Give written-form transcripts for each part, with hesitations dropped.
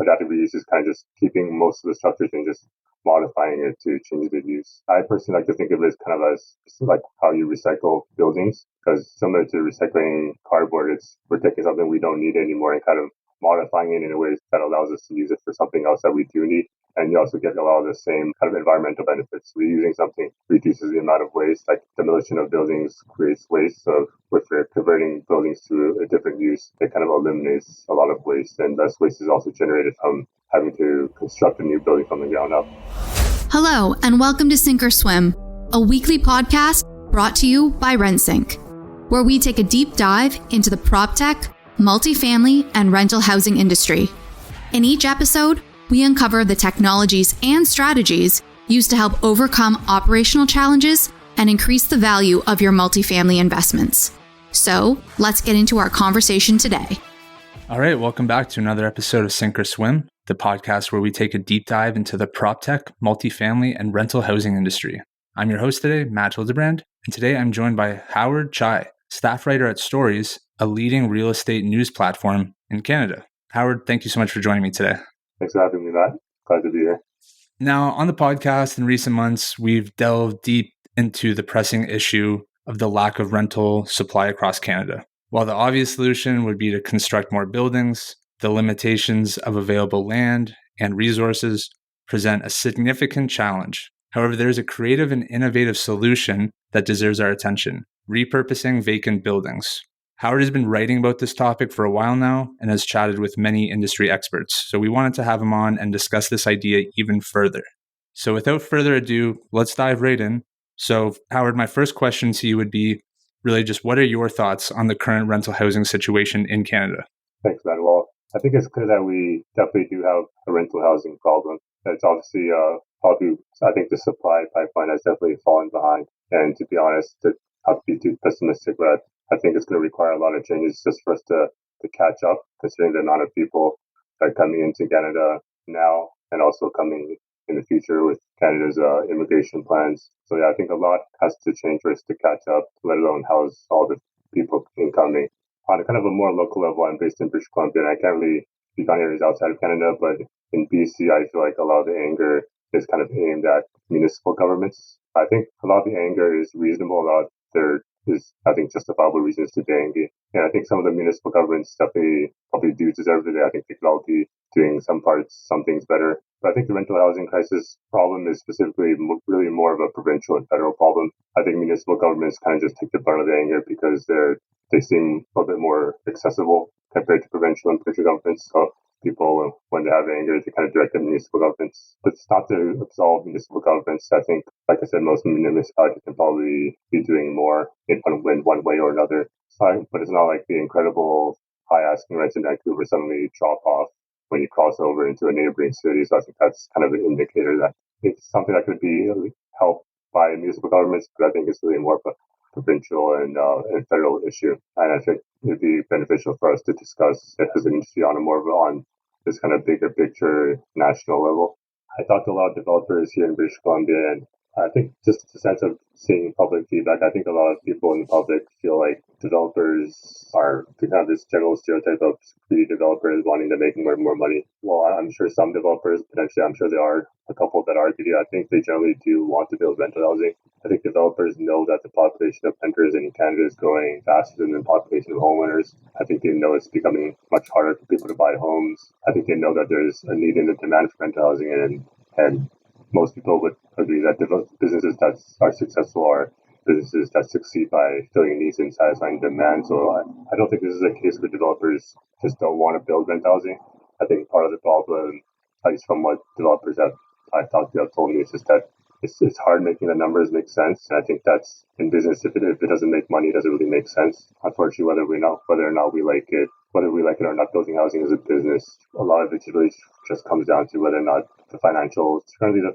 adaptive reuse is kind of just keeping most of the structures and just modifying it to change the use. I personally like to think of it as kind of as like how you recycle buildings, because similar to recycling cardboard, we're taking something we don't need anymore and kind of modifying it in a way that allows us to use it for something else that we do need. And you also get a lot of the same kind of environmental benefits. Reusing something reduces the amount of waste, like demolition of buildings creates waste. So if you're converting buildings to a different use, it kind of eliminates a lot of waste. And less waste is also generated from having to construct a new building from the ground up. Hello, and welcome to Sink or Swim, a weekly podcast brought to you by RentSync, where we take a deep dive into the PropTech, multifamily, and rental housing industry. In each episode, we uncover the technologies and strategies used to help overcome operational challenges and increase the value of your multifamily investments. So, let's get into our conversation today. All right, welcome back to another episode of Sink or Swim, the podcast where we take a deep dive into the PropTech, multifamily, and rental housing industry. I'm your host today, Matt Hildebrand, and today I'm joined by Howard Chai, staff writer at STOREYS, a leading real estate news platform in Canada. Howard, thank you so much for joining me today. Thanks for having me, Matt. Glad to be here. Now, on the podcast in recent months, we've delved deep into the pressing issue of the lack of rental supply across Canada. While the obvious solution would be to construct more buildings, the limitations of available land and resources present a significant challenge. However, there is a creative and innovative solution that deserves our attention: repurposing vacant buildings. Howard has been writing about this topic for a while now and has chatted with many industry experts. So we wanted to have him on and discuss this idea even further. So without further ado, let's dive right in. So Howard, my first question to you would be really just what are your thoughts on the current rental housing situation in Canada? Thanks, Matt. Well, I think it's clear that we definitely do have a rental housing problem. It's obviously I think the supply pipeline has definitely fallen behind. And to be honest, not to be too pessimistic, but I think it's going to require a lot of changes just for us to catch up, considering the amount of people that are coming into Canada now and also coming in the future with Canada's immigration plans. So yeah, I think a lot has to change for us to catch up, let alone house all the people incoming. On a kind of a more local level, I'm based in British Columbia, and I can't really speak on areas outside of Canada, but in BC, I feel like a lot of the anger is kind of aimed at municipal governments. I think a lot of the anger is reasonable. There is, I think, justifiable reasons to be angry. And I think some of the municipal governments definitely probably do deserve it. I think they could all be doing some things better. But I think the rental housing crisis problem is specifically really more of a provincial and federal problem. I think municipal governments kind of just take the brunt of the anger because they seem a little bit more accessible compared to provincial and provincial governments. So people, when they have anger, they kind of direct at municipal governments. But it's not to absolve municipal governments. I think, like I said, most municipalities can probably be doing more in one way or another. But it's not like the incredible high asking rents in Vancouver suddenly drop off when you cross over into a neighboring city. So I think that's kind of an indicator that it's something that could be helped by municipal governments, but I think it's really more of a provincial and federal issue. And I think it'd be beneficial for us to discuss it as an industry on this kind of bigger picture national level. I talked to a lot of developers here in British Columbia, and I think just a sense of seeing public feedback. I think a lot of people in the public feel like developers are kind of this general stereotype of greedy developers wanting to make more and more money. Well, I'm sure some developers, potentially, I'm sure there are a couple that are greedy. I think they generally do want to build rental housing. I think developers know that the population of renters in Canada is growing faster than the population of homeowners. I think they know it's becoming much harder for people to buy homes. I think they know that there's a need and a demand for rental housing, and most people would agree that businesses that are successful are businesses that succeed by filling needs and satisfying demand. So I don't think this is a case where developers just don't want to build rental housing. I think part of the problem, at least from what developers I've talked to have told me, is just that it's hard making the numbers make sense. And I think that's in business. If it doesn't make money, it doesn't really make sense. Unfortunately, whether or not we like it or not, building housing is a business. A lot of it really just comes down to whether or not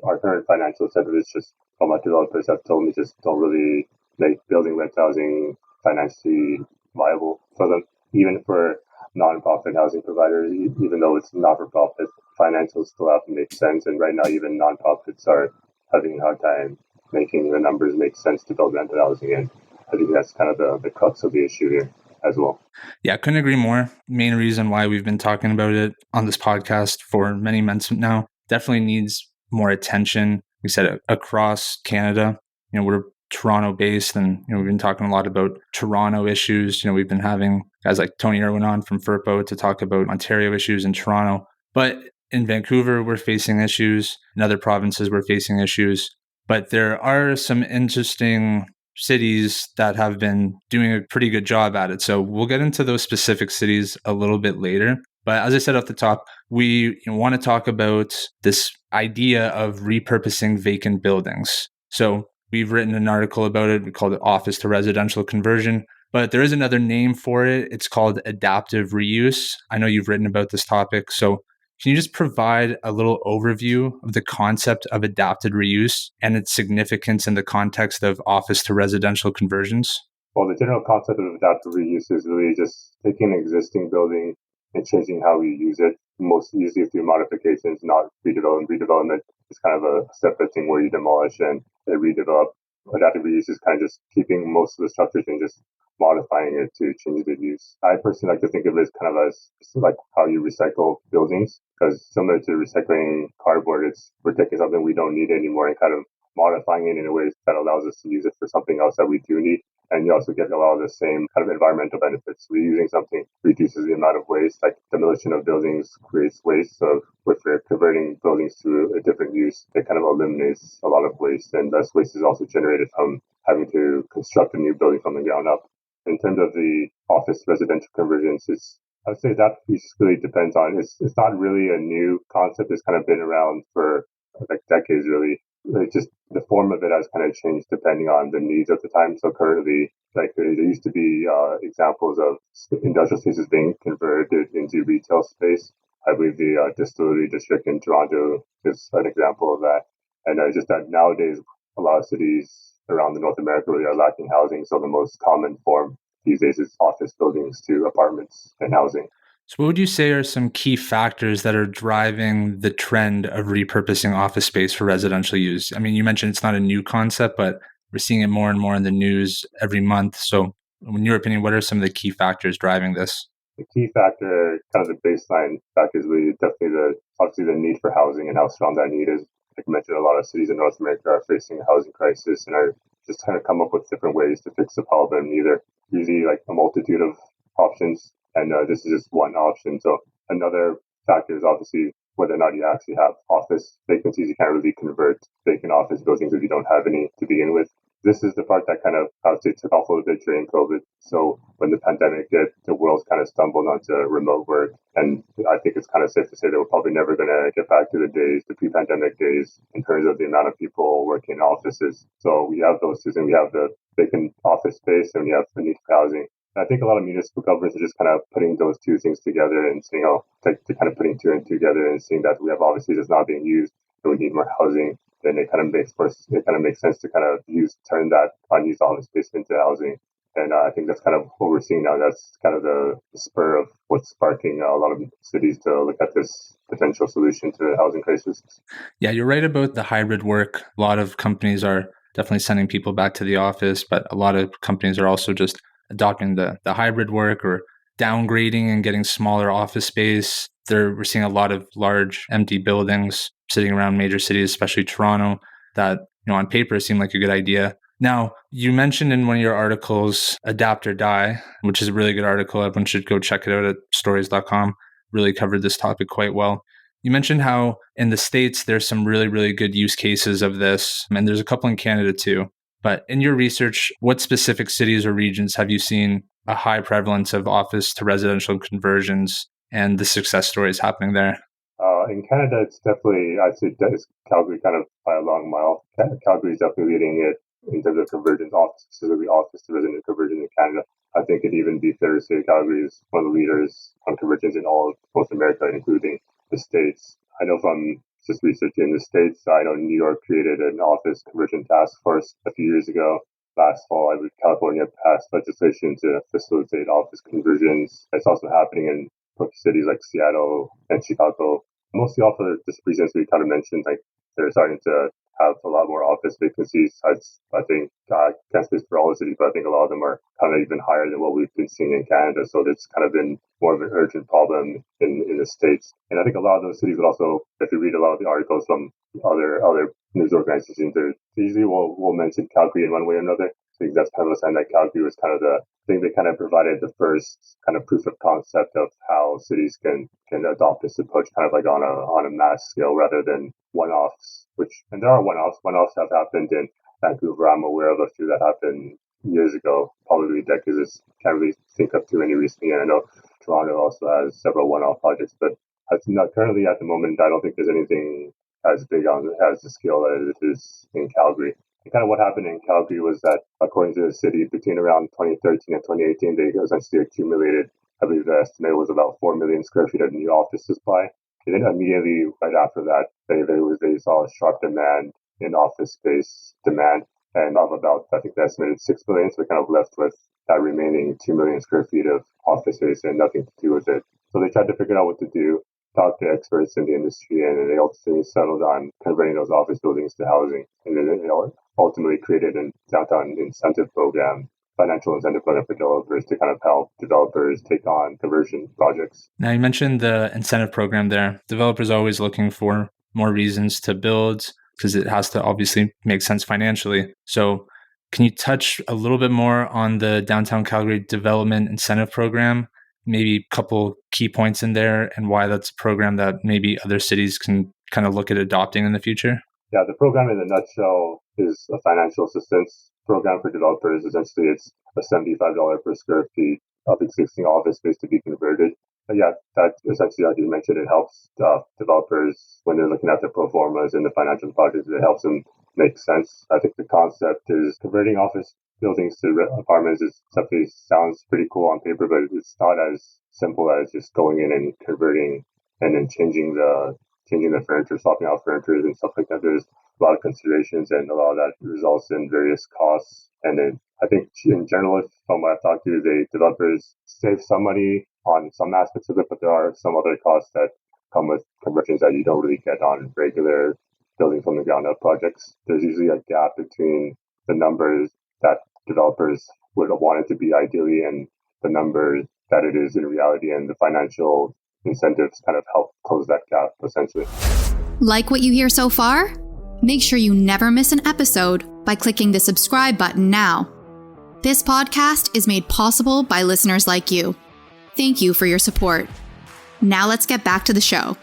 our current financial setup is just, from what developers have told me, just don't really make building rental housing financially viable for them. Even for non-profit housing providers, even though it's not for profit, financials still have to make sense. And right now, even non-profits are having a hard time making the numbers make sense to build rental housing. And I think that's kind of the crux of the issue here. as well. Yeah, I couldn't agree more. Main reason why we've been talking about it on this podcast for many months now. Definitely needs more attention. We said across Canada. We're Toronto based, and we've been talking a lot about Toronto issues. We've been having guys like Tony Irwin on from FERPO to talk about Ontario issues in Toronto. But in Vancouver, we're facing issues. In other provinces, we're facing issues. But there are some interesting cities that have been doing a pretty good job at it. So we'll get into those specific cities a little bit later. But as I said off the top, we want to talk about this idea of repurposing vacant buildings. So we've written an article about it. We called it office to residential conversion. But there is another name for it. It's called adaptive reuse. I know you've written about this topic. So can you just provide a little overview of the concept of adaptive reuse and its significance in the context of office to residential conversions? Well, the general concept of adaptive reuse is really just taking an existing building and changing how we use it, most easily through modifications, not redevelopment. Redevelopment is kind of a separate thing where you demolish and redevelop. Adaptive reuse is kind of just keeping most of the structures and just modifying it to change the use. I personally like to think of it as kind of as like how you recycle buildings, because similar to recycling cardboard, we're taking something we don't need anymore and kind of modifying it in a way that allows us to use it for something else that we do need. And you also get a lot of the same kind of environmental benefits. Reusing something reduces the amount of waste, like demolition of buildings creates waste. So if we're converting buildings to a different use, it kind of eliminates a lot of waste. And less waste is also generated from having to construct a new building from the ground up. In terms of the office residential conversions, I would say that piece really depends on, it's not really a new concept. It's kind of been around for like decades, really. It just the form of it has kind of changed depending on the needs of the time. So currently, like there used to be examples of industrial spaces being converted into retail space. I believe the distillery district in Toronto is an example of that. And just that nowadays, a lot of cities around the North America really are lacking housing. So the most common form these days is office buildings to apartments and housing. So what would you say are some key factors that are driving the trend of repurposing office space for residential use? I mean, you mentioned it's not a new concept, but we're seeing it more and more in the news every month. So in your opinion, what are some of the key factors driving this? The key factor, kind of the baseline factor, is really definitely obviously the need for housing and how strong that need is. Like I mentioned, a lot of cities in North America are facing a housing crisis and are just trying to come up with different ways to fix the problem, either usually like a multitude of options. And this is just one option. So another factor is obviously whether or not you actually have office vacancies. You can't really convert vacant office buildings if you don't have any to begin with. This is the part that kind of, I would say, took off a little bit during COVID. So when the pandemic hit, the world kind of stumbled onto remote work. And I think it's kind of safe to say that we're probably never going to get back to the pre-pandemic days in terms of the amount of people working in offices. So we have those two, and we have the vacant office space and we have the need for housing. I think a lot of municipal governments are just kind of putting those two things together and saying, they're kind of putting two and two together and seeing that we have obviously just not being used and we need more housing. Then it kind of makes sense to kind of turn that unused office space into housing. And I think that's kind of what we're seeing now. That's kind of the spur of what's sparking a lot of cities to look at this potential solution to the housing crisis. Yeah, you're right about the hybrid work. A lot of companies are definitely sending people back to the office, but a lot of companies are also just adopting the hybrid work or downgrading and getting smaller office space. We're seeing a lot of large empty buildings sitting around major cities, especially Toronto, that on paper seem like a good idea. Now, you mentioned in one of your articles, Adapt or Die, which is a really good article. Everyone should go check it out at STOREYS.com. Really covered this topic quite well. You mentioned how in the States, there's some really, really good use cases of this, and there's a couple in Canada too. But in your research, what specific cities or regions have you seen a high prevalence of office to residential conversions and the success stories happening there? In Canada, it's definitely, I'd say it's Calgary kind of by a long mile. Calgary is definitely leading it in terms of conversions, specifically office to resident conversion in Canada. I think it'd even be fair to say Calgary is one of the leaders on conversions in all of North America, including the States. I know from just researching the States, I know New York created an office conversion task force a few years ago. Last fall, I believe California passed legislation to facilitate office conversions. It's also happening in cities like Seattle and Chicago. Mostly all for just reasons we kind of mentioned, like they're starting to have a lot more office vacancies. I think, I can't speak for all the cities, but I think a lot of them are kind of even higher than what we've been seeing in Canada. So it's kind of been more of an urgent problem in the States. And I think a lot of those cities would also, if you read a lot of the articles from other news organizations, they usually will mention Calgary in one way or another. So that's kind of a sign that Calgary was kind of the thing that kind of provided the first kind of proof of concept of how cities can adopt this approach kind of like on a mass scale rather than one-offs, and there are one-offs. One-offs have happened in Vancouver. I'm aware of a few that happened years ago, probably decades. Can't really think of too many recently. And I know Toronto also has several one-off projects, but not currently at the moment, I don't think there's anything as big as the scale as it is in Calgary. And kind of what happened in Calgary was that, according to the city, between around 2013 and 2018, they essentially accumulated, I believe the estimate was about 4 million square feet of new office supply. And then immediately right after that, they saw a sharp demand in office space demand, and of about, I think they estimated 6 million. So they kind of left with that remaining 2 million square feet of office space and nothing to do with it. So they tried to figure out what to do, talk to experts in the industry, and they ultimately settled on converting those office buildings to housing. And then ultimately created a downtown incentive program, financial incentive program for developers to kind of help developers take on conversion projects. Now, you mentioned the incentive program there. Developers are always looking for more reasons to build because it has to obviously make sense financially. So can you touch a little bit more on the Downtown Calgary Development Incentive Program? Maybe a couple key points in there and why that's a program that maybe other cities can kind of look at adopting in the future? Yeah, the program in a nutshell is a financial assistance program for developers. Essentially, it's a $75 per square feet of existing office space to be converted. But yeah, that essentially, like you mentioned, it helps developers when they're looking at the pro formas and the financial projects. It helps them make sense. I think the concept is converting office buildings to apartments is definitely sounds pretty cool on paper, but it's not as simple as just going in and converting and then changing the furniture, swapping out furniture and stuff like that. There's a lot of considerations, and a lot of that results in various costs. And then I think in general, from what I've talked to, developers save some money on some aspects of it, but there are some other costs that come with conversions that you don't really get on regular building from the ground up projects. There's usually a gap between the numbers that developers would want it to be ideally and the numbers that it is in reality, and the financial incentives kind of help close that gap, essentially. Like what you hear so far? Make sure you never miss an episode by clicking the subscribe button now. This podcast is made possible by listeners like you. Thank you for your support. Now let's get back to the show.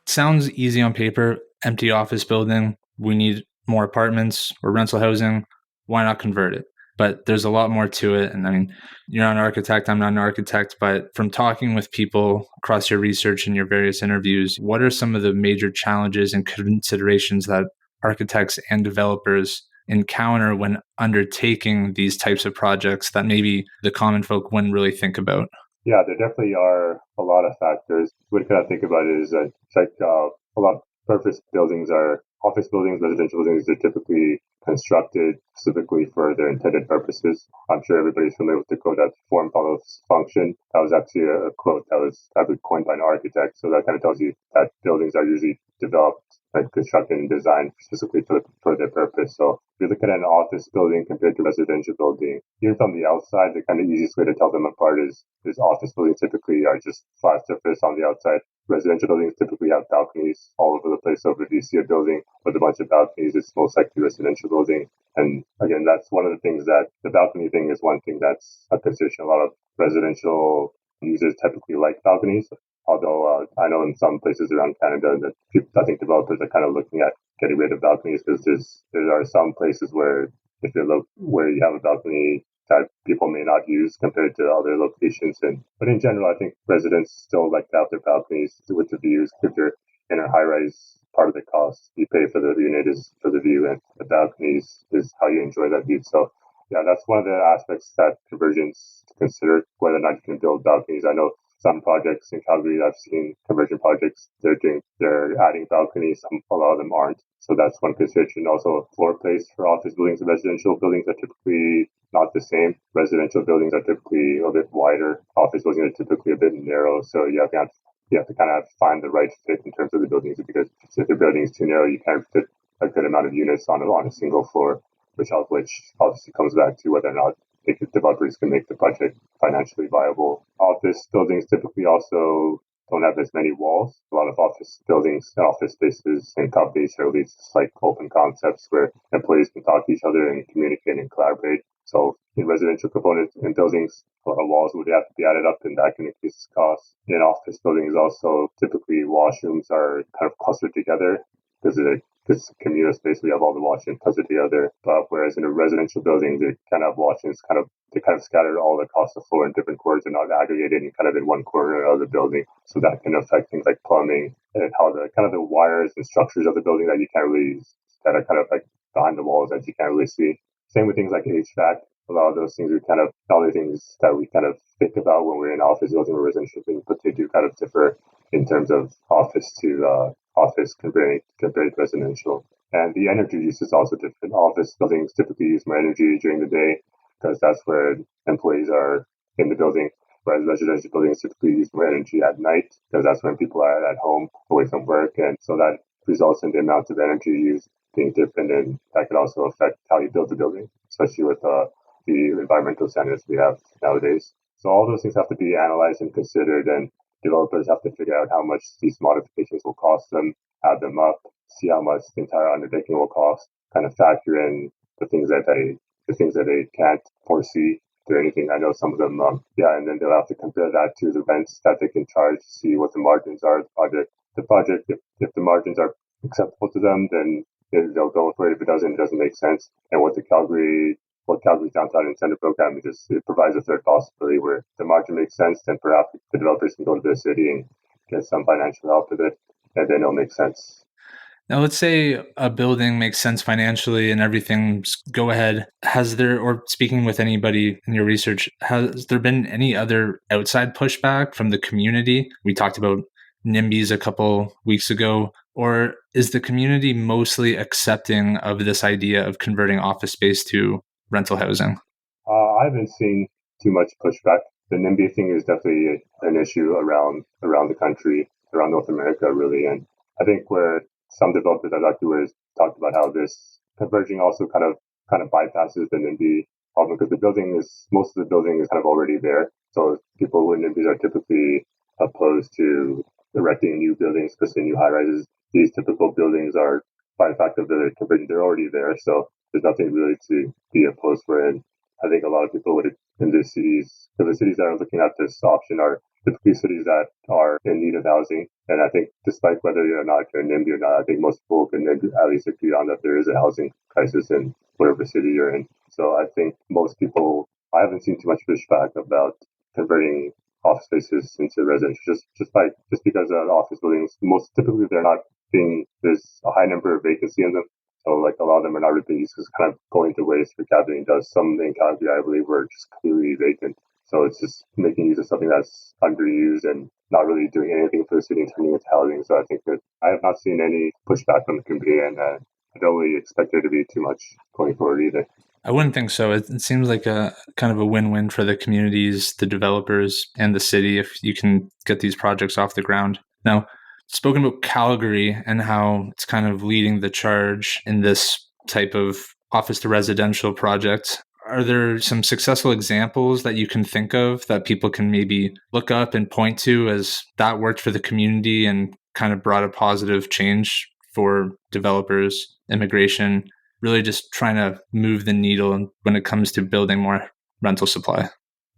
Sounds easy on paper. Empty office building. We need more apartments or rental housing. Why not convert it? But there's a lot more to it. And I mean, you're not an architect, I'm not an architect, but from talking with people across your research and your various interviews, what are some of the major challenges and considerations that architects and developers encounter when undertaking these types of projects that maybe the common folk wouldn't really think about? Yeah, there definitely are a lot of factors. What I kind of think about it is that it's like a lot of purpose buildings are office buildings, residential buildings are typically constructed specifically for their intended purposes. I'm sure everybody's familiar with the quote that form follows function. That was actually a quote that was probably coined by an architect. So that kind of tells you that buildings are usually developed and constructed and designed specifically for their purpose. So if you look at an office building compared to a residential building, even from the outside, the kind of easiest way to tell them apart is office buildings typically are just flat surface on the outside. Residential buildings typically have balconies all over the place. So if you see a building with a bunch of balconies, it's most likely a residential building. And again, that's one of the things that the balcony thing is one thing that's a consideration. A lot of residential users typically like balconies. Although I know in some places around Canada that I think developers are kind of looking at getting rid of balconies because there are some places where where you have a balcony that people may not use compared to other locations. But in general, I think residents still like to have their balconies with the views. If you're in a high-rise, part of the cost you pay for the unit is for the view, and the balconies is how you enjoy that view. So yeah, that's one of the aspects that conversions consider, whether or not you can build balconies. I know some projects in Calgary, I've seen conversion projects, they're adding balconies. A lot of them aren't. So that's one consideration. Also, floor plates for office buildings and residential buildings are typically not the same. Residential buildings are typically a bit wider. Office buildings are typically a bit narrow. So you have to kind of find the right fit in terms of the buildings, because if the building is too narrow, you can't fit a good amount of units on a single floor, which obviously comes back to whether or not developers can make the project financially viable. Office buildings typically also don't have as many walls. A lot of office buildings, office spaces, and companies are really just like open concepts where employees can talk to each other and communicate and collaborate. So in residential components in buildings, a lot of walls would have to be added up, and that can increase costs. In office buildings, also typically washrooms are kind of clustered together because it's a communal space. We have all the washrooms clustered together. But whereas in a residential building, they kind of have washrooms they kind of scattered all across the floor in different corners and not aggregated and kind of in one corner of the building. So that can affect things like plumbing and how the kind of the wires and structures of the building that you can't really, that are kind of like behind the walls that you can't really see. Same with things like HVAC. A lot of those things are kind of other things that we kind of think about when we're in office building or residential building, but they do kind of differ in terms of office to office compared to residential. And the energy use is also different. Office buildings typically use more energy during the day because that's where employees are in the building, whereas residential buildings typically use more energy at night because that's when people are at home away from work. And so that results in the amount of energy used being different, and that can also affect how you build the building, especially with the environmental standards we have nowadays. So all those things have to be analyzed and considered, and developers have to figure out how much these modifications will cost them, add them up, see how much the entire undertaking will cost, kind of factor in the things that they can't foresee or anything. I know some of them, and then they'll have to compare that to the rents that they can charge, see what the margins are of the project. If the margins are acceptable to them, then they'll go for it. If it doesn't make sense. And what Calgary's downtown incentive program is, it provides a third possibility where the margin makes sense, then perhaps the developers can go to the city and get some financial help with it, and then it'll make sense. Now, let's say a building makes sense financially and everything's go ahead. Has there, or speaking with anybody in your research, has there been any other outside pushback from the community? We talked about NIMBYs a couple weeks ago. Or is the community mostly accepting of this idea of converting office space to rental housing? I haven't seen too much pushback. The NIMBY thing is definitely an issue around the country, around North America, really. And I think where some developers I've talked to talked about how this converging also kind of bypasses the NIMBY problem because most of the building is kind of already there. So people with NIMBYs are typically opposed to erecting new buildings, especially new high rises. These typical buildings are, by the fact of their conversion, they're already there. So there's nothing really to be opposed for. And I think a lot of people in the cities that are looking at this option are typically cities that are in need of housing. And I think despite whether you're NIMBY or not, I think most people can at least agree on that there is a housing crisis in whatever city you're in. So I think most people, I haven't seen too much pushback about converting office spaces into residential just because office buildings, most typically there's a high number of vacancy in them. So like a lot of them are not really used because kind of going to waste for Calgary does. Some in Calgary, I believe, were just clearly vacant. So it's just making use of something that's underused and not really doing anything for the city and turning it into housing. So I think that I have not seen any pushback from the community, and I don't really expect there to be too much going forward either. I wouldn't think so. It seems like a kind of a win-win for the communities, the developers, and the city if you can get these projects off the ground. Now, spoken about Calgary and how it's kind of leading the charge in this type of office to residential project. Are there some successful examples that you can think of that people can maybe look up and point to as that worked for the community and kind of brought a positive change for developers, immigration, really just trying to move the needle when it comes to building more rental supply?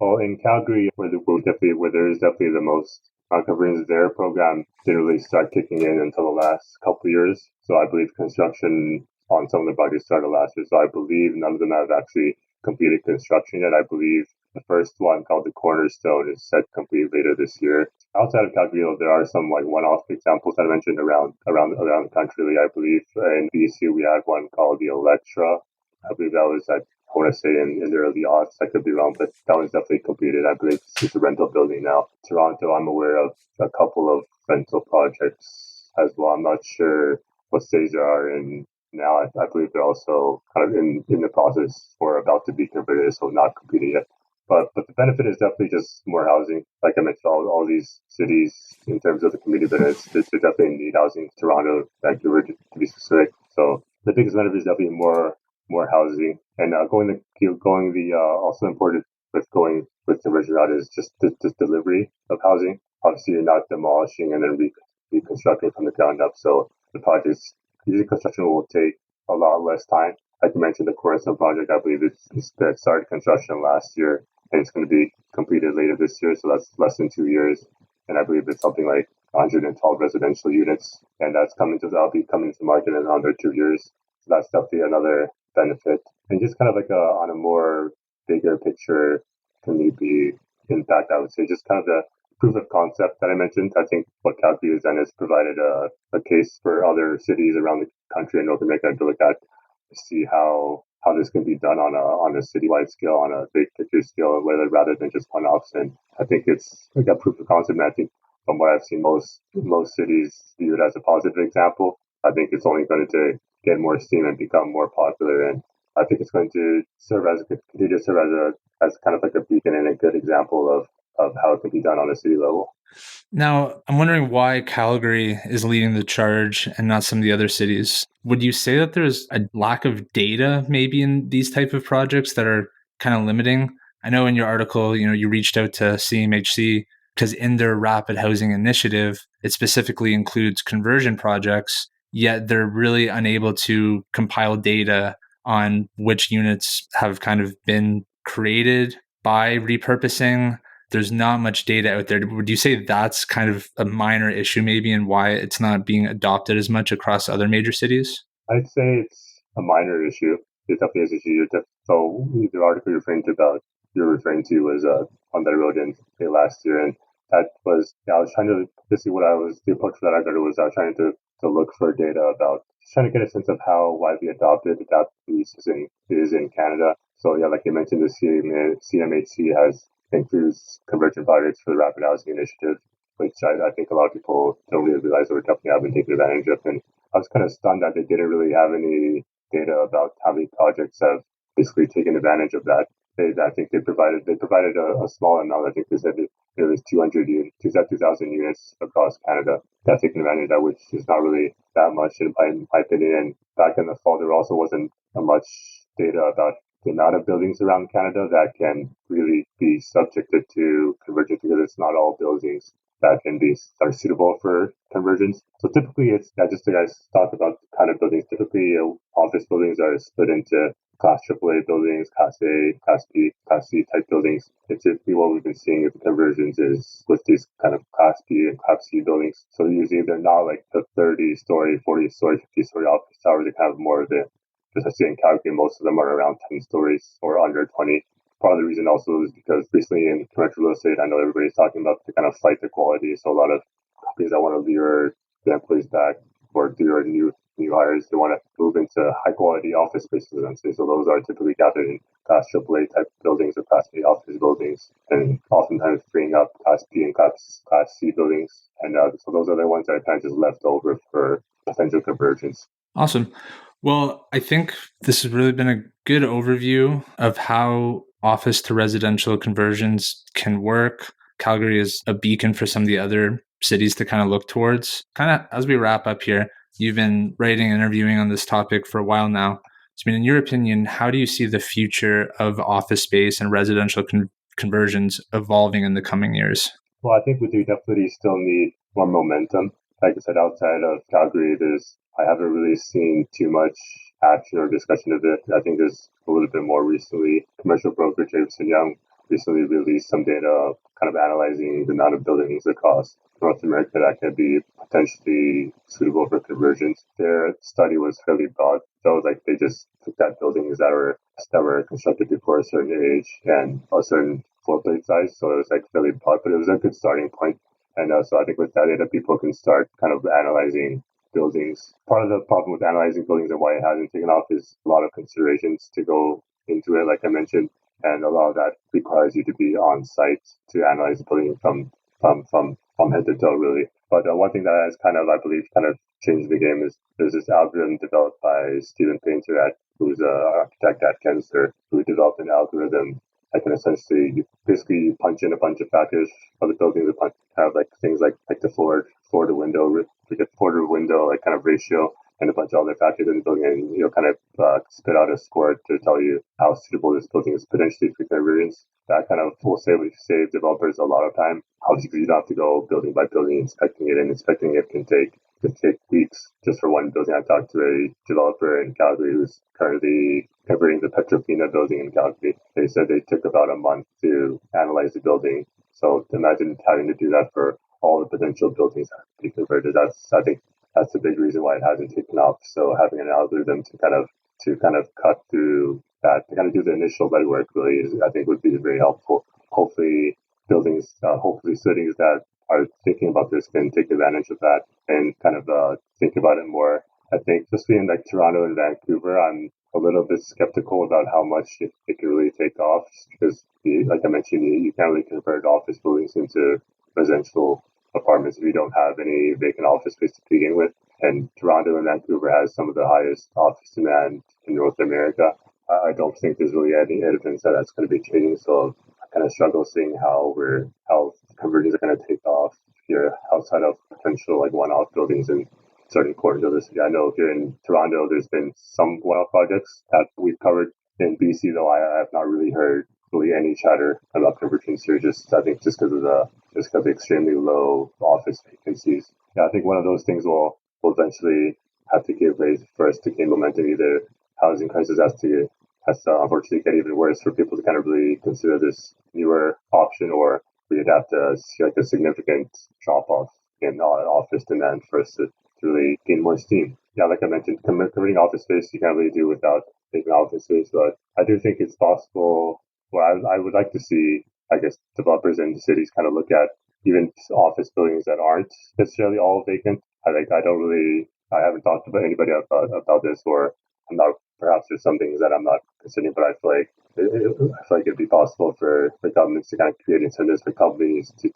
Well, in Calgary, where there is definitely the most conversions, their program didn't really start kicking in until the last couple of years. So I believe construction on some of the projects started last year. So I believe none of them have actually completed construction yet. I believe the first one, called the Cornerstone, is set to complete later this year. Outside of Calgary, there are some like one-off examples I mentioned around the country. I believe in BC we had one called the Electra. I believe that was I want to say in the early aughts. I could be wrong, but that was definitely completed. I believe it's a rental building now. Toronto, I'm aware of a couple of rental projects as well. I'm not sure what stage they are in now. I believe they're also kind of in the process or about to be converted, so not completed yet. But the benefit is definitely just more housing. Like I mentioned, all these cities, in terms of the community benefits, they definitely need housing. Toronto, Vancouver, to be specific. So the biggest benefit is definitely more housing, and going the also important with going with conversion route is just the delivery of housing. Obviously, you're not demolishing and then reconstructing from the ground up. So the projects usually construction will take a lot less time. Like you mentioned, the Cornerstone project, I believe it's that started construction last year and it's going to be completed later this year. So that's less than 2 years. And I believe it's something like 112 residential units, and that'll be coming to market in under 2 years. So that's definitely another benefit. And just kind of like on a more bigger picture community impact, I would say, just kind of the proof of concept that I mentioned. I think what Calgary has done is provided a case for other cities around the country and North America to look at to see how this can be done on a citywide scale, on a big picture scale, rather than just one-offs. And I think it's like a proof of concept. And I think from what I've seen, most cities view it as a positive example. I think it's only going to get more steam and become more popular. And I think it's going to continue to serve as kind of like a beacon and a good example of how it can be done on a city level. Now, I'm wondering why Calgary is leading the charge and not some of the other cities. Would you say that there's a lack of data maybe in these type of projects that are kind of limiting? I know in your article, you reached out to CMHC because in their rapid housing initiative, it specifically includes conversion projects, yet they're really unable to compile data on which units have kind of been created by repurposing. There's not much data out there. Would you say that's kind of a minor issue maybe and why it's not being adopted as much across other major cities? I'd say it's a minor issue. It definitely is an issue. So the article you're referring to was one that I wrote in last year, and that was I was trying to basically the approach that I got was I was trying to look for data about just trying to get a sense of how widely adopted that piece is in Canada. So yeah, like you mentioned, the CMHC includes conversion projects for the Rapid Housing Initiative, which I think a lot of people don't really realize or definitely haven't taken advantage of. And I was kind of stunned that they didn't really have any data about how many projects have basically taken advantage of that. I think they provided a small amount. I think they said there was 2,000 units across Canada that have taken advantage of that, which is not really that much in my opinion. And back in the fall, there also wasn't much data about the amount of buildings around Canada that can really be subjected to convergence, because it's not all buildings that are suitable for convergence. So typically it's just to guys talk about the kind of buildings. Typically office buildings are split into Class AAA buildings, Class A, Class B, Class C type buildings. It's typically what we've been seeing with the conversions is with these kind of Class B and Class C buildings. So usually they're not like the 30-story, 40-story, 50-story office towers. They kind of more of the, especially in Calgary, most of them are around 10 stories or under 20. Part of the reason also is because recently in commercial real estate, I know everybody's talking about the kind of flight to quality. So a lot of companies that want to lure their employees back or lure new hires, they want to move into high quality office spaces. And so those are typically gathered in Class AAA type buildings or Class A office buildings, and oftentimes freeing up Class B and Class C buildings. And so those are the ones that are kind of just left over for potential convergence. Awesome. Well, I think this has really been a good overview of how office to residential conversions can work. Calgary is a beacon for some of the other cities to kind of look towards. Kind of as we wrap up here, you've been writing and interviewing on this topic for a while now. So, in your opinion, how do you see the future of office space and residential conversions evolving in the coming years? Well, I think we do definitely still need more momentum. Like I said, outside of Calgary, I haven't really seen too much action or discussion of it. I think there's a little bit more recently. Commercial broker Jameson Young recently released some data kind of analyzing the amount of buildings across North America that could be potentially suitable for conversions. Their study was fairly broad. So like they just looked at buildings that were constructed before a certain age and a certain floor plate size. So it was like fairly broad, but it was a good starting point. And so I think with that data, people can start kind of analyzing buildings. Part of the problem with analyzing buildings and why it hasn't taken off is a lot of considerations to go into it, like I mentioned, and a lot of that requires you to be on site to analyze the building from head to toe, really. But one thing that has I believe, changed the game is there's this algorithm developed by Stephen Painter, who's an architect at Kensler, who developed an algorithm that can essentially you punch in a bunch of factors of the building, have like things like the floor to window, like a floor to window like kind of ratio, and a bunch of other factors in the building, and kind of spit out a score to tell you how suitable this building is potentially for conversions. That kind of will save developers a lot of time. Obviously, you don't have to go building by building inspecting it, and inspecting it can take weeks just for one building. I talked to a developer in Calgary who's currently converting the Petrofina building in Calgary. They said they took about a month to analyze the building. So imagine having to do that for all the potential buildings that have to be converted. I think that's a big reason why it hasn't taken off. So having an algorithm to kind of cut through that, to kind of do the initial legwork really I think would be very helpful. Hopefully cities that are thinking about this can take advantage of that and kind of think about it more. I think especially in like Toronto and Vancouver, I'm a little bit skeptical about how much it can really take off, because like I mentioned, you can't really convert office buildings into residential apartments if you don't have any vacant office space to begin with. And Toronto and Vancouver has some of the highest office demand in North America. I don't think there's really any evidence that that's going to be changing. So I kind of struggle seeing how conversions are going to take off here outside of potential like one-off buildings in certain corners of the city. I know here in Toronto, there's been some one-off projects that we've covered. In BC, though, I have not really heard any chatter about conversions here. I think just because of the extremely low office vacancies. Yeah, I think one of those things will eventually have to give way for us to gain momentum. Either housing crisis has to unfortunately get even worse for people to kind of really consider this newer option, or we'd have to see like a significant drop off in office demand for us to really gain more steam. Yeah, like I mentioned, converting office space you can't really do without taking office space, but I do think it's possible. Well, I would like to see, I guess, developers in the cities kind of look at even office buildings that aren't necessarily all vacant. I haven't talked to anybody about this, or I'm not. Perhaps there's some things that I'm not considering, but I feel like it'd be possible for governments to kind of create incentives for companies to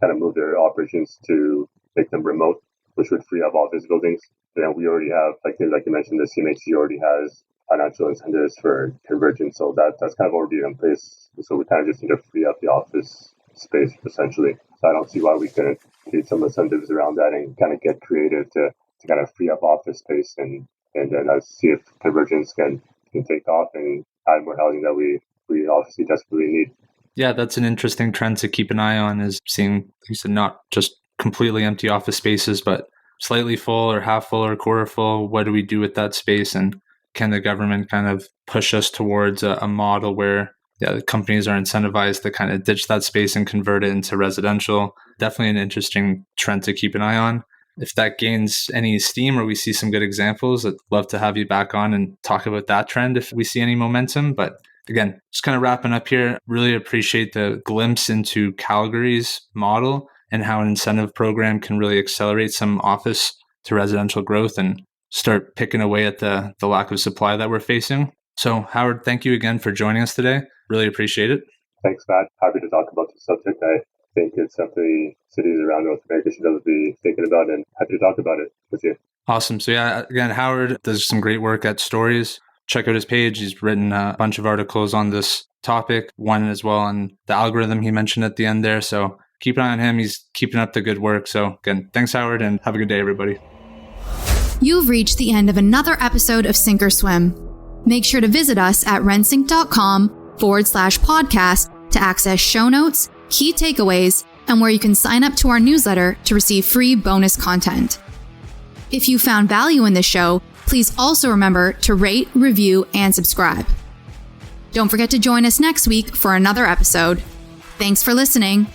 kind of move their operations to make them remote, which would free up office buildings. We already have, like you mentioned, the CMHC already has financial incentives for convergence, so that's kind of already in place. So we kind of just need to free up the office space essentially. So I don't see why we couldn't create some incentives around that and kind of get creative to kind of free up office space and then see if convergence can take off and add more housing that we obviously desperately need. Yeah, that's an interesting trend to keep an eye on, is seeing, like you said, not just completely empty office spaces, but slightly full or half full or quarter full. What do we do with that space? And can the government kind of push us towards a model where the companies are incentivized to kind of ditch that space and convert it into residential? Definitely an interesting trend to keep an eye on. If that gains any steam or we see some good examples, I'd love to have you back on and talk about that trend if we see any momentum. But again, just kind of wrapping up here, really appreciate the glimpse into Calgary's model and how an incentive program can really accelerate some office to residential growth and start picking away at the lack of supply that we're facing. So Howard, thank you again for joining us today. Really appreciate it. Thanks, Matt. Happy to talk about the subject. I think it's something cities around North America should be thinking about, and happy to talk about it with you. Awesome. So again, Howard does some great work at STOREYS. Check out his page. He's written a bunch of articles on this topic, one as well on the algorithm he mentioned at the end there. So keep an eye on him. He's keeping up the good work. So again, thanks, Howard, and have a good day, everybody. You've reached the end of another episode of Sink or Swim. Make sure to visit us at rensync.com/podcast to access show notes, key takeaways, and where you can sign up to our newsletter to receive free bonus content. If you found value in this show, please also remember to rate, review, and subscribe. Don't forget to join us next week for another episode. Thanks for listening.